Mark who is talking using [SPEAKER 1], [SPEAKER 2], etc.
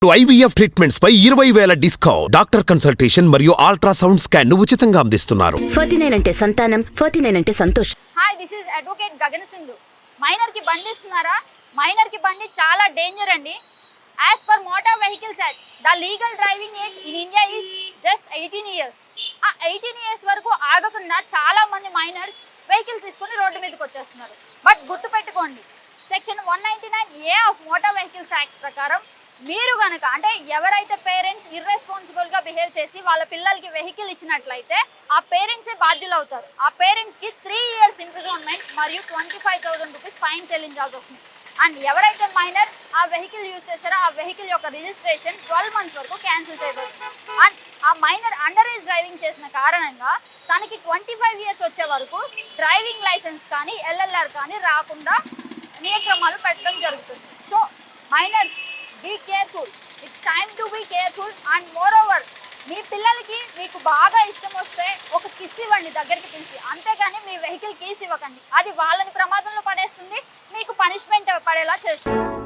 [SPEAKER 1] IVF treatments పై 20,000 discount. Doctor consultation మరియు ultrasound scan ను ఉచితంగా అందిస్తున్నారు.
[SPEAKER 2] 49 అంటే సంతానం, 49 అంటే సంతోషం.
[SPEAKER 3] Hi, this is advocate Gagan Sindhu. Minor కి బండి ఇస్తున్నారా? మైనర్ కి బండి చాలా డేంజర్ అండి. As per motor vehicles act, the legal driving age in India is just 18 years. ఆ 18 ఇయర్స్ వరకు ఆగకుండా చాలా మంది మైనర్స్ వెహికల్స్ తీసుకుని రోడ్డు మీదకి వచ్చేస్తున్నారు. బట్ గుర్తుపెట్టుకోండి, section 199A of motor vehicles act ప్రకారం మీరు కనుక అంటే ఎవరైతే పేరెంట్స్ ఇర్రెస్పాన్సిబుల్గా బిహేవ్ చేసి వాళ్ళ పిల్లలకి వెహికల్ ఇచ్చినట్లయితే ఆ పేరెంట్సే బాధ్యులు అవుతారు. ఆ పేరెంట్స్కి 3 years ఇంప్రిజన్మెంట్ మరియు 25,000 రూపీస్ ఫైన్ చెల్లించాల్సి వస్తుంది. అండ్ ఎవరైతే మైనర్ ఆ వెహికల్ యూజ్ చేస్తారో ఆ వెహికల్ యొక్క రిజిస్ట్రేషన్ 12 months వరకు క్యాన్సిల్ చేయబడుతుంది. అండ్ ఆ మైనర్ అండర్ ఏజ్ డ్రైవింగ్ చేసిన కారణంగా తనకి 25 years వచ్చే వరకు డ్రైవింగ్ లైసెన్స్ కానీ LLR కానీ రాకుండా నియమక్రమాలు పెట్టడం జరుగుతుంది. So minors, be careful. It's time to be careful. And moreover, మీ పిల్లలకి మీకు బాగా ఇష్టం వస్తే ఒక కిస్ ఇవ్వండి దగ్గరికి పిలిచి, అంతేగాని మీ వెహికల్ కీస్ ఇవ్వకండి. అది వాళ్ళని ప్రమాదంలో పడేస్తుంది, మీకు పనిష్మెంట్ పడేలా చేస్తుంది.